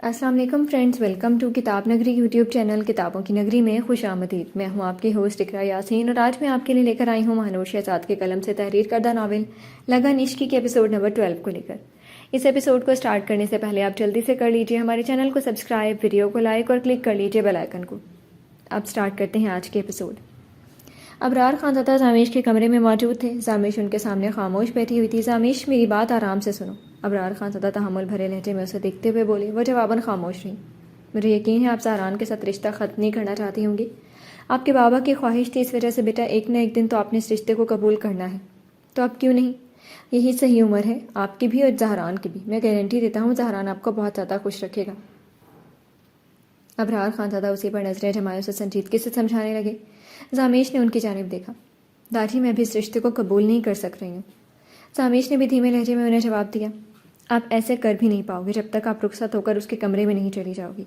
السلام علیکم friends, welcome to کتاب نگری یوٹیوب چینل کتابوں کی نگری میں خوش آمدید۔ میں ہوں آپ کی ہوسٹ اقرا یاسین اور آج میں آپ کے لیے لے کر آئی ہوں مہنور شہزاد کے قلم سے تحریر کردہ ناول لگن عشقی کے ایپیسوڈ نمبر 12 کو لے کر۔ اس ایپیسوڈ کو سٹارٹ کرنے سے پہلے آپ جلدی سے کر لیجئے ہمارے چینل کو سبسکرائب، ویڈیو کو لائک اور کلک کر لیجئے بیل آئیکن کو۔ اب سٹارٹ کرتے ہیں آج کے ایپیسوڈ۔ ابرار خانزادہ زامیش کے کمرے میں موجود تھے۔ زامیش ان کے سامنے خاموش بیٹھی ہوئی تھی۔ زامیش، میری بات آرام سے سنو۔ ابرار خانزادہ تحمل بھرے لہجے میں اسے دیکھتے ہوئے بولے۔ وہ جواباً خاموش رہی۔ مجھے یقین ہے آپ زہران کے ساتھ رشتہ ختم نہیں کرنا چاہتی ہوں گی۔ آپ کے بابا کی خواہش تھی، اس وجہ سے بیٹا ایک نہ ایک دن تو آپ نے اس رشتے کو قبول کرنا ہے، تو اب کیوں نہیں؟ یہی صحیح عمر ہے، آپ کی بھی اور زہران کی بھی۔ میں گارنٹی دیتا ہوں زہران آپ کو بہت زیادہ خوش رکھے گا۔ ابرار خانزادہ اسی پر نظریں جمائے اسے سنجیدگی سے سمجھانے لگے۔ زامیش نے ان کی جانب دیکھا۔ داجی، میں بھی اس رشتے کو قبول نہیں کر سک رہی ہوں۔ زامیش نے بھی دھیمے لہجے میں انہیں جواب دیا۔ آپ ایسے کر بھی نہیں پاؤ گے جب تک آپ رخصت ہو کر اس کے کمرے میں نہیں چلی جاؤ گی۔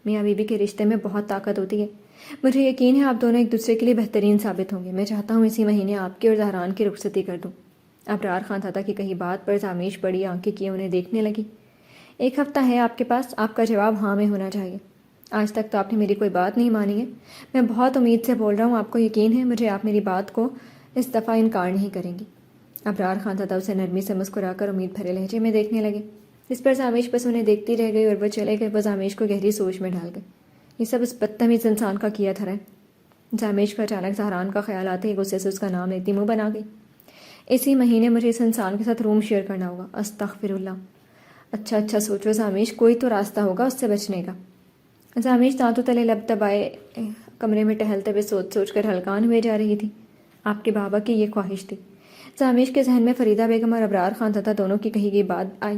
میاں بیوی کے رشتے میں بہت طاقت ہوتی ہے۔ مجھے یقین ہے آپ دونوں ایک دوسرے کے لیے بہترین ثابت ہوں گے۔ میں چاہتا ہوں اسی مہینے آپ کی اور زہران کی رخصتی کر دوں۔ ابرار خانزادہ کی کہی بات پر زامیش بڑی آنکھیں کیے انہیں دیکھنے لگی۔ ایک ہفتہ ہے آپ کے پاس، آپ کا جواب ہاں میں ہونا چاہیے۔ آج تک تو آپ نے میری کوئی بات نہیں مانی ہے۔ میں بہت امید سے بول رہا ہوں، آپ کو یقین ہے مجھے آپ میری بات کو اس دفعہ انکار نہیں کریں گی۔ ابرار خانزادہ اسے نرمی سے مسکرا کر امید بھرے لہجے میں دیکھنے لگے۔ اس پر زامیش بس انہیں دیکھتی رہ گئی اور وہ چلے گئے۔ وہ زامیش کو گہری سوچ میں ڈال گئے۔ یہ سب اس بدتمیز انسان کا کیا دھرا ہے۔ زامیش کو اچانک زہران کا خیال آتے ہی غصے سے اس کا نام لیتی منہ بنا گئی۔ اسی مہینے مجھے اس انسان کے ساتھ روم شیئر کرنا ہوگا۔ استغفر اللہ۔ اچھا سوچو زامیش، کوئی تو راستہ ہوگا اس سے بچنے کا۔ زامیش دانتوں تلے لب دبائے کمرے میں ٹہلتے ہوئے سوچ کر ہلکان ہوئے جا رہی تھی۔ آپ کے بابا کی یہ خواہش تھی۔ زامیش کے ذہن میں فریدہ بیگم اور ابرار خانزادہ دونوں کی کہی گئی بات آئی۔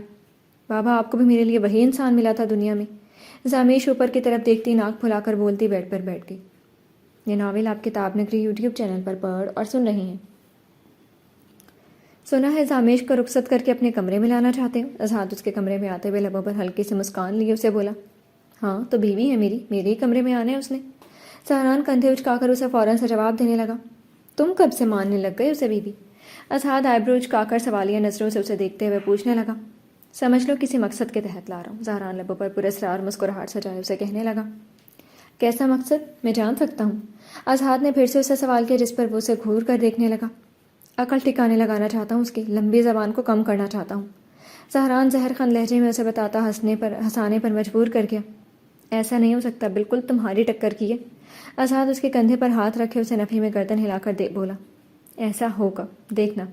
بابا، آپ کو بھی میرے لیے وہی انسان ملا تھا دنیا میں؟ زامیش اوپر کی طرف دیکھتی ناک پھلا کر بولتی بیڈ پر بیٹھ گئی۔ یہ ناول آپ کتاب نگری یوٹیوب چینل پر پڑھ اور سن رہی ہیں۔ سنا ہے زامیش کو رخصت کر کے اپنے کمرے میں لانا چاہتے ہو؟ اذہان اس کے کمرے میں آتے ہوئے لبوں پر ہلکی سی مسکان لیے اسے بولا۔ ہاں تو بیوی ہے میری، میرے ہی کمرے میں آنا ہے اس نے۔ زہران کندھے اچکا کر اسے فوراً سے جواب دینے لگا۔ تم کب سے ماننے لگ گئے اسے بیوی؟ اذہان آئیبرو اچکا کر سوالیہ نظروں سے اسے دیکھتے ہوئے پوچھنے لگا۔ سمجھ لو کسی مقصد کے تحت لا رہا ہوں۔ زہران لبوں پر پراسرار مسکراہٹ سجائے اسے کہنے لگا۔ کیسا مقصد؟ میں جان سکتا ہوں؟ اذہان نے پھر سے اسے سوال کیا، جس پر وہ اسے گھور کر دیکھنے لگا۔ عقل ٹھکانے لگانا چاہتا ہوں، اس کی لمبی زبان کو کم کرنا چاہتا ہوں۔ زہران زہر خند لہجے میں اسے بتاتا ہنسانے پر مجبور کر گیا۔ ایسا نہیں ہو سکتا، بالکل تمہاری ٹکر کی ہے۔ اذہان اس کے کندھے پر ہاتھ رکھے اسے نفی میں گردن ہلا کر بولا۔ ایسا ہوگا، دیکھنا۔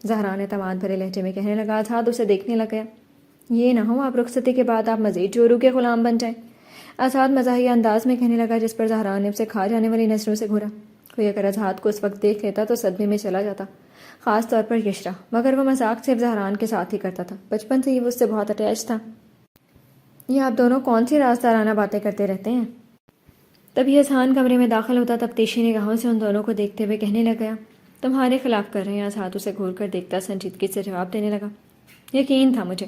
زہران اعتماد بھرے لہجے میں کہنے لگا۔ اذہان اسے دیکھنے لگ گیا۔ یہ نہ ہو آپ رخصتی کے بعد آپ مزید جورو کے غلام بن جائیں۔ اذہان مزاحیہ انداز میں کہنے لگا، جس پر زہران نے اسے کھا جانے والی نظروں سے گھورا۔ کوئی اگر اذہان کو اس وقت دیکھ لیتا تو صدمے میں چلا جاتا، خاص طور پر یشرا، مگر وہ مذاق صرف زہران کے ساتھ ہی کرتا تھا۔ بچپن سے ہی وہ اس سے بہت اٹیچ تھا۔ یہ آپ دونوں کون سی رازدارانہ باتیں کرتے رہتے ہیں؟ تبھی اذہان کمرے میں داخل ہوتا، تفتیشی نگاہوں سے ان دونوں کو دیکھتے ہوئے کہنے لگ گیا۔ تمہارے خلاف کر رہے ہیں۔ اذہان اسے گھور کر دیکھتا سنجیدگی سے جواب دینے لگا۔ یقین تھا مجھے۔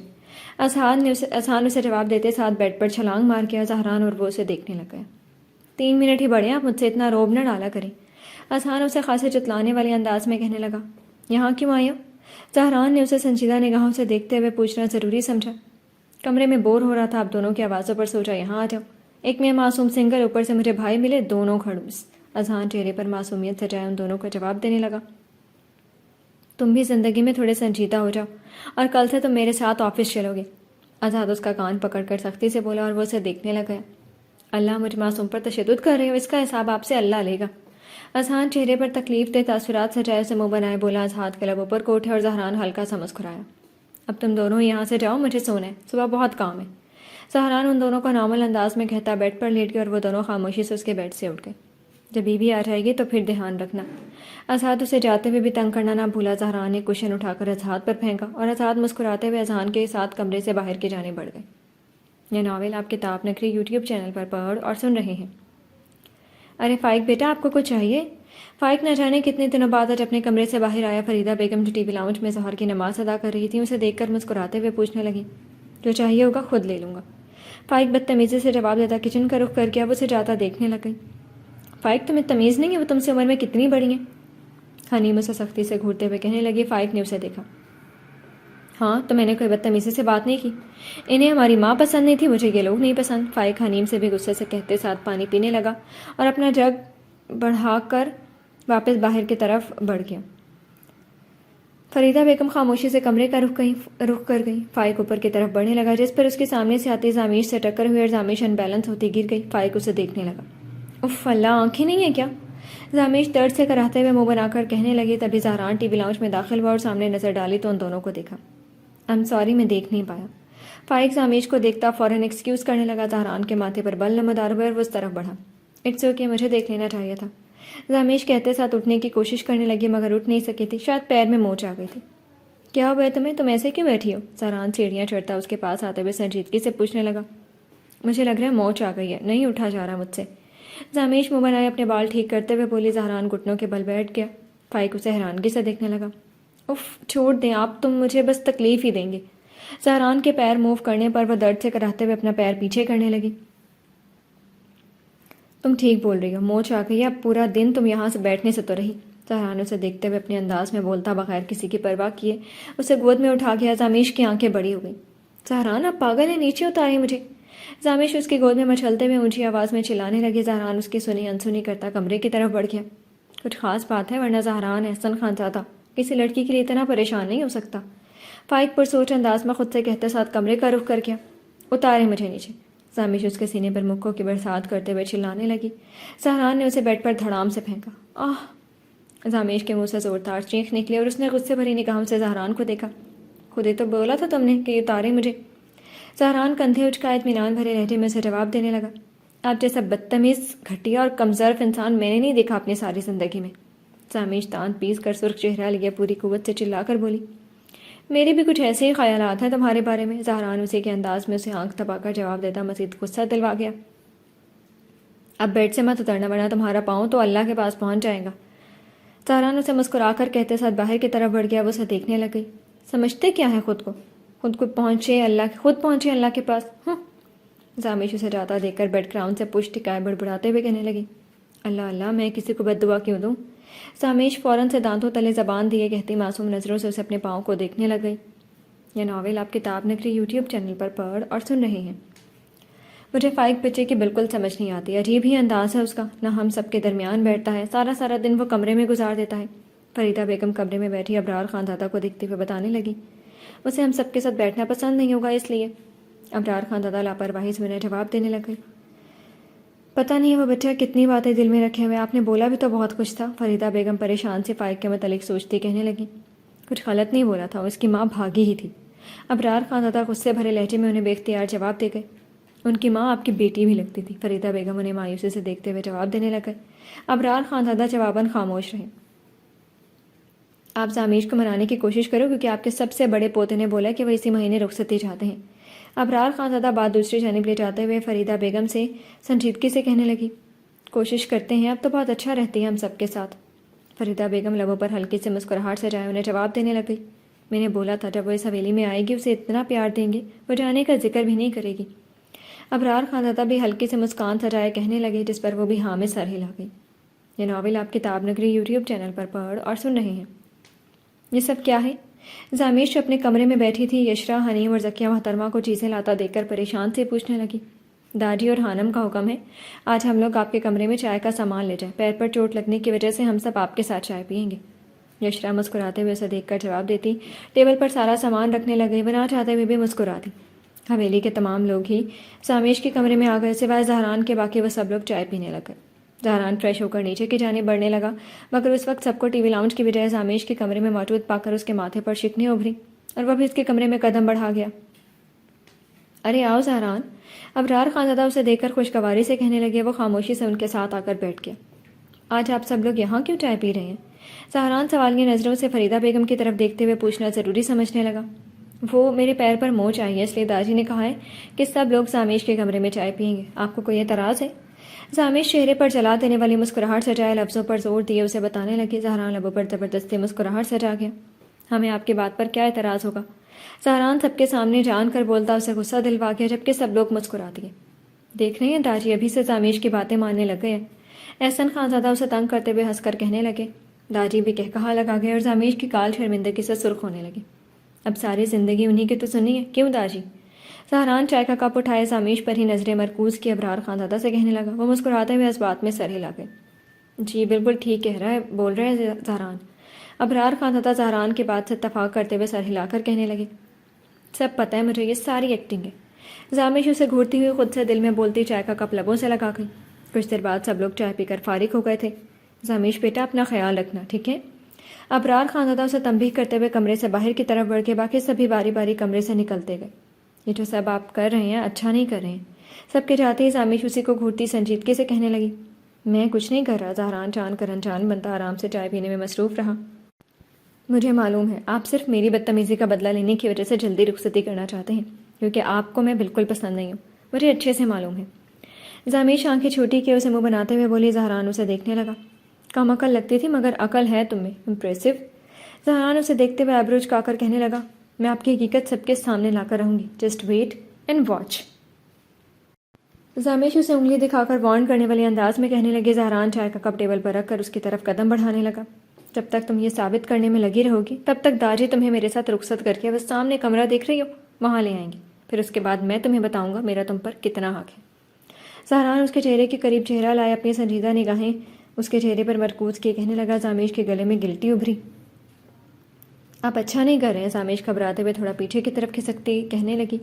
اذہان اسے جواب دیتے ساتھ بیڈ پر چھلانگ مار کے زہران اور وہ اسے دیکھنے لگ گیا۔ 3 منٹ ہی بڑھے، آپ مجھ سے اتنا روب نہ ڈالا کریں۔ اذہان اسے خاصے جتلانے والے انداز میں کہنے لگا۔ یہاں کیوں آئے ہو؟ زہران نے اسے سنجیدہ نگاہوں سے دیکھتے ہوئے پوچھنا ضروری سمجھا۔ کمرے میں بور ہو رہا تھا، آپ دونوں کی آوازوں پر سوچا یہاں آ جاؤ۔ ایک میں معصوم سنگل، اوپر سے مجھے بھائی ملے، دونوں کھڑوس۔ اذہان چہرے پر معصومیت سجائے ان دونوں کو جواب دینے لگا۔ تم بھی زندگی میں تھوڑے سنجیدہ ہو جاؤ، اور کل سے تم میرے ساتھ آفس چلو گے۔ اذہان اس کا کان پکڑ کر سختی سے بولا اور وہ اسے دیکھنے لگ گیا۔ اللہ، مجھ معصوم پر تشدد کر رہے ہو، اس کا حساب آپ سے اللہ لے گا۔ اذہان چہرے پر تکلیف دہ تاثرات سجائے اسے منہ بنائے بولا۔ اذہان کے لبوں پر کوٹھے اور زہران ہلکا سا مسکرایا۔ اب تم دونوں یہاں سے جاؤ، مجھے سونا ہے، صبح بہت کام ہے۔ زہران ان دونوں کو نارمل انداز میں کہتا بیڈ پر لیٹ گئے اور وہ دونوں خاموشی سے اس کے بیڈ سے اٹھ گئے۔ جب بیوی آ جائے گی تو پھر دھیان رکھنا۔ اذہان اسے جاتے ہوئے بھی تنگ کرنا نہ بھولا۔ زہران نے کشن اٹھا کر اذہان پر پھینکا اور اذہان مسکراتے ہوئے اذہان کے ساتھ کمرے سے باہر کی جانب بڑھ گئے۔ یہ ناول آپ کتاب نگری یوٹیوب چینل پر پڑھ اور سن رہے ہیں۔ ارے فائق بیٹا، آپ کو کچھ چاہیے؟ فائق نہ جانے کتنے دنوں بعد آج اپنے کمرے سے باہر آیا۔ فریدہ بیگم جو ٹی وی لاؤنج میں ظہر کی نماز ادا کر رہی تھی اسے دیکھ کر مسکراتے ہوئے پوچھنے لگی۔ جو چاہیے ہوگا خود لے لوں گا۔ فائق بدتمیزی سے جواب دیتا کچن کا رخ کر کے اب اسے جاتا دیکھنے لگ گئی۔ فائق، تمہیں تمیز نہیں ہے وہ تم سے عمر میں کتنی بڑی ہیں؟ حنیم اسے سختی سے گھورتے ہوئے کہنے لگی۔ فائق نے اسے دیکھا۔ ہاں تو میں نے کوئی بدتمیزی سے بات نہیں کی. انہیں ہماری ماں پسند نہیں تھی, مجھے یہ لوگ نہیں پسند. فائق حنیم سے بھی غصے سے کہتے ساتھ پانی پینے لگا اور اپنا جگ بڑھا کر واپس باہر کی طرف بڑھ گیا. فریدہ بیگم خاموشی سے کمرے کا رخ کر گئی. فائق اوپر کی طرف بڑھنے لگا جس پر اس کے سامنے سے آتی زامیش سے ٹکر ہوئی اور زامیش ان بیلنس ہوتی گر گئی. فائق اسے دیکھنے لگا. اف اللہ, آنکھیں نہیں ہیں کیا؟ زامیش درد سے کراہتے ہوئے منہ بنا کر کہنے لگی. تبھی زہران ٹی وی لاؤنج میں داخل ہوا اور سامنے نظر ڈالی تو ان دونوں کو دیکھا. I'm sorry, میں دیکھ نہیں پایا. فائق زامیش کو دیکھتا فوراً ایکسکیوز کرنے لگا. زہران کے ماتھے پر بل نمودار ہوئے اور وہ اس طرف بڑھا. اٹس اوکے, مجھے دیکھ لینا چاہیے تھا. زامیش کہتے ساتھ اٹھنے کی کوشش کرنے لگی مگر اٹھ نہیں سکی تھی. شاید پیر میں موچ آ گئی تھی. کیا ہوا ہے تم ایسے کیوں بیٹھی ہو؟ زہران سیڑھیاں چڑھتا اس کے پاس آتے ہوئے سنجیدگی سے پوچھنے لگا. مجھے لگ رہا ہے موچ آ گئی ہے, نہیں اٹھا جا رہا مجھ سے. زامیش منہ بنائے اپنے بال ٹھیک کرتے ہوئے بولی. زہران گھٹنوں کے بل بیٹھ گیا. فائق اسے حیرانگی سے دیکھنے لگا. اف, چھوڑ دیں آپ, تم مجھے بس تکلیف ہی دیں گے. زہران کے پیر موو کرنے پر وہ درد سے کراہتے ہوئے اپنا پیر پیچھے کرنے لگی. تم ٹھیک بول رہی ہو, موچ آ گئی ہے. اب پورا دن تم یہاں سے بیٹھنے سے تو رہی. زہران اسے دیکھتے ہوئے اپنے انداز میں بولتا بغیر کسی کی پرواہ کیے اسے گود میں اٹھا گیا. زامیش کی آنکھیں بڑی ہو گئیں. زہران, آپ پاگل ہیں, نیچے اتاریں مجھے. زامیش اس کی گود میں مچلتے ہوئے اونچی آواز میں چلانے لگی. زہران اس کی سنی انسنی کرتا کمرے کی طرف بڑھ گیا. کچھ خاص بات ہے, ورنہ زہران احسن خان زادہ کسی لڑکی کے لیے اتنا پریشان نہیں ہو سکتا. فائق پرسوچ انداز میں خود سے کہتے ساتھ کمرے کا رخ کر گیا. اتارے مجھے نیچے. زامیش اس کے سینے پر مکوں کی برسات کرتے ہوئے چلانے لگی. زہران نے اسے بیڈ پر دھڑام سے پھینکا. آہ! زامیش کے منہ سے زوردار چینخ نکلی اور اس نے غصے بھری نگاہوں سے زہران کو دیکھا. خود ہی تو بولا تھا تم نے کہ اتارے مجھے. زہران کندھے اچکائے اطمینان بھرے لہجے میں سے جواب دینے لگا. آپ جیسا بدتمیز, گھٹیا اور کمزرف انسان میں نے نہیں دیکھا اپنی ساری زندگی میں. زامیش دانت پیس کر سرخ چہرہ لیے پوری قوت سے چلا کر بولی. میرے بھی کچھ ایسے ہی خیالات ہیں تمہارے بارے میں. زہران اسی کے انداز میں اسے آنکھ دبا کر جواب دیتا مزید غصہ دلوا گیا. اب بیڈ سے مت اترنا ورنہ تمہارا پاؤں تو اللہ کے پاس پہنچ جائے گا. زہران اسے مسکرا کر کہتے ساتھ باہر کی طرف بڑھ گیا. وہ اسے دیکھنے لگ گئی. سمجھتے کیا ہے خود کو پہنچے اللہ کے پاس. زامیش اسے جاتا دیکھ کر بیڈ گراؤنڈ سے پشت ٹکائے بڑبڑاتے ہوئے کہنے لگی. اللہ اللہ, میں کسی کو بد دعا کیوں دوں؟ زامیش فوراً سے دانتوں تلے زبان دیے کہتی معصوم نظروں سے اسے اپنے پاؤں کو دیکھنے لگ گئی. یہ ناول آپ کتاب نگری یوٹیوب چینل پر پڑھ اور سن رہے ہیں. مجھے فائق بچے کی بالکل سمجھ نہیں آتی. عجیب ہی انداز ہے اس کا, نہ ہم سب کے درمیان بیٹھتا ہے, سارا دن وہ کمرے میں گزار دیتا ہے. فریدہ بیگم کمرے میں بیٹھی ابرار خان زادہ کو دیکھتے ہوئے بتانے لگی. اسے ہم سب کے ساتھ بیٹھنا پسند نہیں ہوگا اس لیے. ابرار خان زادہ لاپرواہی سے انہیں جواب دینے لگے. پتہ نہیں وہ بچہ کتنی باتیں دل میں رکھے ہوئے, آپ نے بولا بھی تو بہت کچھ تھا. فریدہ بیگم پریشان سے فائق کے متعلق سوچتی کہنے لگی. کچھ غلط نہیں بولا تھا, اس کی ماں بھاگی ہی تھی. ابرار خان زادہ غصے بھرے لہجے میں انہیں بے اختیار جواب دے گئے. ان کی ماں آپ کی بیٹی بھی لگتی تھی. فریدہ بیگم انہیں مایوسی سے دیکھتے ہوئے جواب دینے لگے. ابرار خان زادہ جواباً خاموش رہے. آپ زامیش کو منانے کی کوشش کرو کیونکہ آپ کے سب سے بڑے پوتے نے بولا کہ وہ اسی مہینے رخصتی چاہتے ہیں. ابرار خان زادہ بات دوسری جانب لے جاتے ہوئے فریدہ بیگم سے سنجیدگی سے کہنے لگی. کوشش کرتے ہیں, اب تو بہت اچھا رہتی ہے ہم سب کے ساتھ. فریدہ بیگم لبوں پر ہلکی سے مسکراہٹ سے جائے انہیں جواب دینے لگی. میں نے بولا تھا جب وہ اس حویلی میں آئے گی اسے اتنا پیار دیں گے وہ جانے کا ذکر بھی نہیں کرے گی. ابرار خان زادہ بھی ہلکی سے مسکان سجائے کہنے لگے جس پر وہ بھی ہاں میں سر ہلا گئی. یہ ناول آپ کتاب نگری یوٹیوب چینل پر پڑھ اور سن رہے ہیں. یہ سب کیا ہے؟ زامیش جو اپنے کمرے میں بیٹھی تھی یشرا, حنیم اور ذکیہ محترمہ کو چیزیں لاتا دیکھ کر پریشان سے پوچھنے لگی. داجی اور خانم کا حکم ہے آج ہم لوگ آپ کے کمرے میں چائے کا سامان لے جائیں. پیر پر چوٹ لگنے کی وجہ سے ہم سب آپ کے ساتھ چائے پئیں گے. یشرا مسکراتے ہوئے اسے دیکھ کر جواب دیتی. ٹیبل پر سارا سامان رکھنے لگے. بنا چاہتے ہوئے بھی مسکرا دی. حویلی کے تمام لوگ ہی زامیش کے کمرے میں آ گئے سوائے زہران کے. باقی وہ سب لوگ چائے پینے لگے. زہران فریش ہو کر نیچے کی جانب بڑھنے لگا مگر اس وقت سب کو ٹی وی لاؤنج کی بجائے زامیش کے کمرے میں موجود پا کر اس کے ماتھے پر شکنیں ابھری اور وہ بھی اس کے کمرے میں قدم بڑھا گیا. ارے آؤ زہران. ابرار خان زادہ اسے دیکھ کر خوشگواری سے کہنے لگے. وہ خاموشی سے ان کے ساتھ آ کر بیٹھ گیا. آج آپ سب لوگ یہاں کیوں چائے پی رہے ہیں؟ زہران سوالیہ نظروں سے فریدہ بیگم کی طرف دیکھتے ہوئے پوچھنا ضروری سمجھنے لگا. وہ میرے پیر پر موچ آئی ہے اس لیے داجی نے کہا ہے کہ سب لوگ زامیش کے کمرے میں چائے پئیں گے. آپ کو کوئی اعتراض ہے؟ زامیش چہرے پر جلا دینے والی مسکراہٹ سجائے لفظوں پر زور دیے اسے بتانے لگی. زہران لبوں پر زبردستی مسکراہٹ سجا گیا. ہمیں آپ کی بات پر کیا اعتراض ہوگا؟ زہران سب کے سامنے جان کر بولتا اسے غصہ دلوا گیا جبکہ سب لوگ مسکرا دیے. دیکھ رہے ہیں داجی ابھی سے زامیش کی باتیں ماننے لگ گئے ہیں. احسن خان زادہ اسے تنگ کرتے ہوئے ہنس کر کہنے لگے. داجی بھی کہا لگا گئے اور زامیش کی کال شرمندگی سے سرخ ہونے لگی. اب ساری زندگی انہی کی تو سنی ہے، کیوں داجی؟ سہران چائے کا کپ اٹھائے زامیش پر ہی نظریں مرکوز کی ابرار خان دادا سے کہنے لگا۔ وہ مسکراتے ہوئے اس بات میں سر ہلا گئے۔ جی بالکل ٹھیک کہہ رہا ہے، بول رہے ہیں زہران۔ ابرار خان دادا زہران کی بات سے اتفاق کرتے ہوئے سر ہلا کر کہنے لگے۔ سب پتہ ہے مجھے، یہ ساری ایکٹنگ ہے۔ زامیش اسے گھورتی ہوئی خود سے دل میں بولتی چائے کا کپ لبوں سے لگا گئی۔ کچھ دیر بعد سب لوگ چائے پی کر فارغ ہو گئے تھے۔ زامیش بیٹا اپنا خیال رکھنا، ٹھیک ہے؟ ابرار خان دادا اسے تنبیہ کرتے ہوئے کمرے سے باہر کی طرف بڑھ کے باقی سبھی باری باری کمرے سے نکلتے گئے۔ یہ جو سب آپ کر رہے ہیں اچھا نہیں کر رہے ہیں۔ سب کے جاتے ہی زامیش اسی کو گھورتی سنجیدگی سے کہنے لگی۔ میں کچھ نہیں کر رہا۔ زہران جان کر انجان بنتا آرام سے چائے پینے میں مصروف رہا۔ مجھے معلوم ہے آپ صرف میری بدتمیزی کا بدلہ لینے کی وجہ سے جلدی رخصتی کرنا چاہتے ہیں، کیونکہ آپ کو میں بالکل پسند نہیں ہوں، مجھے اچھے سے معلوم ہے۔ زامیش آنکھیں چھوٹی کیے اسے منہ بناتے ہوئے بولی۔ زہران اسے دیکھنے لگا۔ کم عقل لگتی تھی مگر عقل ہے تم میں، امپریسو۔ زہران اسے دیکھتے ہوئے آئبرو جھکا کر کہنے لگا۔ میں آپ کی حقیقت سب کے سامنے لا کر رہوں گی، جسٹ ویٹ اینڈ واچ۔ زامیش اسے انگلی دکھا کر وارن کرنے والے انداز میں کہنے لگے۔ زہران چائے کا کپ ٹیبل پر رکھ کر اس کی طرف قدم بڑھانے لگا۔ جب تک تم یہ ثابت کرنے میں لگی رہو گی تب تک داجی تمہیں میرے ساتھ رخصت کر کے بس سامنے کمرہ دیکھ رہی ہو وہاں لے آئیں گے، پھر اس کے بعد میں تمہیں بتاؤں گا میرا تم پر کتنا حق ہے۔ زہران اس کے چہرے کے قریب چہرہ لائے اپنی سنجیدہ نگاہیں اس کے چہرے پر مرکوز کیے کہنے لگا۔ زامیش کے گلے میں گلٹی ابھری۔ آپ اچھا نہیں کر رہے ہیں۔ زامیش گھبراتے ہوئے تھوڑا پیچھے کی طرف کھسکتی کہنے لگی۔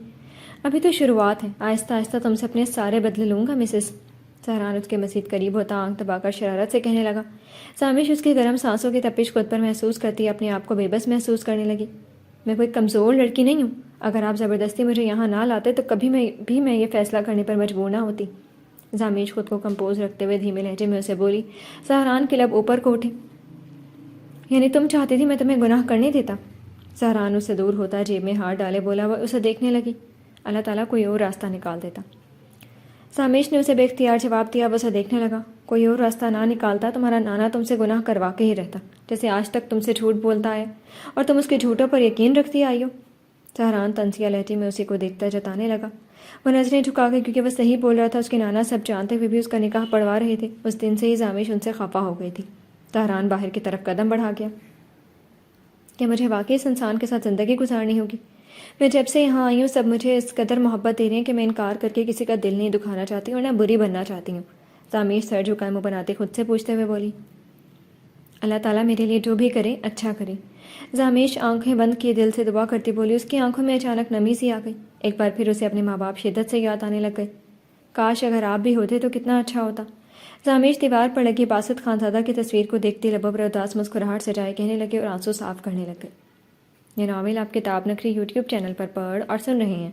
ابھی تو شروعات ہے، آہستہ آہستہ تم سے اپنے سارے بدلے لوں گا مسز۔ زہران اس کے مزید قریب ہوتا آنکھ دبا کر شرارت سے کہنے لگا۔ زامیش اس کی گرم سانسوں کی تپش خود پر محسوس کرتی اپنے آپ کو بے بس محسوس کرنے لگی۔ میں کوئی کمزور لڑکی نہیں ہوں، اگر آپ زبردستی مجھے یہاں نہ لاتے تو کبھی میں یہ فیصلہ کرنے پر مجبور نہ ہوتی۔ زامیش خود کو کمپوز رکھتے ہوئے دھیمے لہجے میں اسے بولی۔ زہران کے لب اوپر کو اٹھے۔ یعنی تم چاہتی تھی میں تمہیں گناہ کرنے دیتا؟ زہران اس سے دور ہوتا جیب میں ہاتھ ڈالے بولا۔ وہ اسے دیکھنے لگی۔ اللہ تعالیٰ کوئی اور راستہ نکال دیتا۔ زامیش نے اسے بے اختیار جواب دیا۔ وہ اسے دیکھنے لگا۔ کوئی اور راستہ نہ نکالتا تمہارا نانا تم سے گناہ کروا کے ہی رہتا، جیسے آج تک تم سے جھوٹ بولتا آیا اور تم اس کے جھوٹوں پر یقین رکھتی آئی ہو۔ زہران طنزیہ لہجے میں اسی کو دیکھتا جتانے لگا۔ وہ نظریں جھکا گئی کیونکہ وہ صحیح بول رہا تھا۔ اس کے نانا سب جانتے ہوئے بھی اس کا نکاح پڑھوا رہے تھے۔ اس دن سے ہی زامیش ان سے خفا ہو گئی تھی۔ زہران باہر کی طرف قدم بڑھا گیا۔ کہ مجھے واقعی اس انسان کے ساتھ زندگی گزارنی ہوگی؟ میں جب سے یہاں آئی ہوں سب مجھے اس قدر محبت دے رہے ہیں کہ میں انکار کر کے کسی کا دل نہیں دکھانا چاہتی اور نہ بری بننا چاہتی ہوں۔ زامیش سر جھکائے منہ بناتے خود سے پوچھتے ہوئے بولی۔ اللہ تعالیٰ میرے لیے جو بھی کرے اچھا کرے۔ زامیش آنکھیں بند کیے دل سے دعا کرتی بولی۔ اس کی آنکھوں میں اچانک نمی سی آ گئی۔ ایک بار پھر اسے اپنے ماں باپ شدت سے یاد آنے لگ گئے۔ کاش اگر آپ بھی ہوتے تو کتنا اچھا ہوتا۔ زامیش دیوار پر لگی باسط خانزادہ کی تصویر کو دیکھتی لبوں پر اداس مسکراہٹ سجائے کہنے لگے اور آنسو صاف کرنے لگ گئے۔ یہ ناول آپ کتاب نکری یوٹیوب چینل پر پڑھ اور سن رہے ہیں۔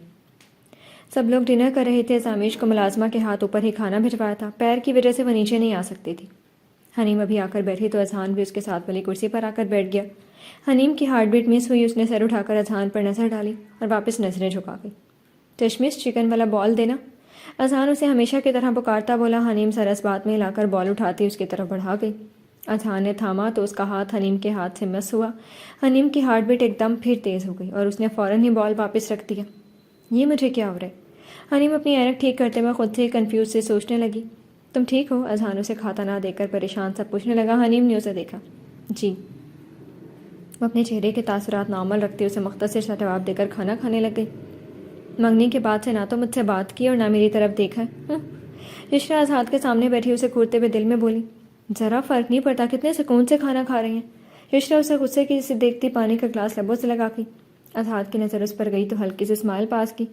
سب لوگ ڈنر کر رہے تھے۔ زامیش کو ملازمہ کے ہاتھ اوپر ہی کھانا بھجوایا تھا، پیر کی وجہ سے وہ نیچے نہیں آ سکتی تھی۔ حنیم ابھی آ کر بیٹھی تو اذہان بھی اس کے ساتھ والی کرسی پر آ کر بیٹھ گیا۔ حنیم کی ہارٹ بیٹ مس ہوئی۔ اس نے سر اٹھا کر اذہان پر نظر ڈالی اور واپس نظریں جھکا گئی۔ چشمش چکن والا بال دینا؟ اذہان اسے ہمیشہ کی طرح پکارتا بولا۔ حنیم سر اس بات میں لا کر بال اٹھاتی اس کی طرف بڑھا گئی۔ اذہان نے تھاما تو اس کا ہاتھ حنیم کے ہاتھ سے مس ہوا۔ حنیم کی ہارٹ بیٹ ایک دم پھر تیز ہو گئی اور اس نے فوراً ہی بال واپس رکھ دیا۔ یہ مجھے کیا ہو رہا ہے؟ حنیم اپنی اینک ٹھیک کرتے ہوئے خود سے کنفیوز سے سوچنے لگی۔ تم ٹھیک ہو؟ اذہان اسے کھاتا نہ دیکھ کر پریشان سا پوچھنے لگا۔ حنیم نے اسے دیکھا۔ جی۔ وہ اپنے چہرے کے تاثرات نارمل رکھتے اسے مختصر سا جواب دے کر کھانا کھانے لگ گئی۔ منگنی کے بعد سے نہ تو مجھ سے بات کی اور نہ میری طرف دیکھا ہے۔ یشرا اذہان کے سامنے بیٹھی اسے گھورتے ہوئے دل میں بولی۔ ذرا فرق نہیں پڑتا کتنے سکون سے کھانا کھا رہی ہیں۔ یشرا اسے غصے کی سے دیکھتی پانی کا گلاس لبوں سے لگا کی۔ اذہان کی نظر اس پر گئی تو ہلکی سے اسمائل پاس کی۔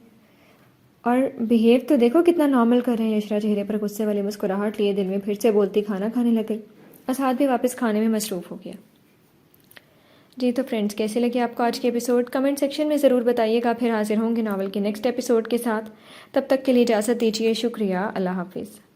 اور بیہیو تو دیکھو کتنا نارمل کر رہے ہیں۔ یشرا چہرے پر غصے والی مسکراہٹ لیے دل میں پھر سے بولتی کھانا کھانے لگ گئی۔ اذہان بھی واپس کھانے میں مصروف ہو گیا۔ جی تو فرینڈز کیسے لگے آپ کو آج کے ایپیسوڈ؟ کمنٹ سیکشن میں ضرور بتائیے گا۔ پھر حاضر ہوں گے ناول کے نیکسٹ ایپیسوڈ کے ساتھ۔ تب تک کے لیے اجازت دیجیے۔ شکریہ۔ اللہ حافظ۔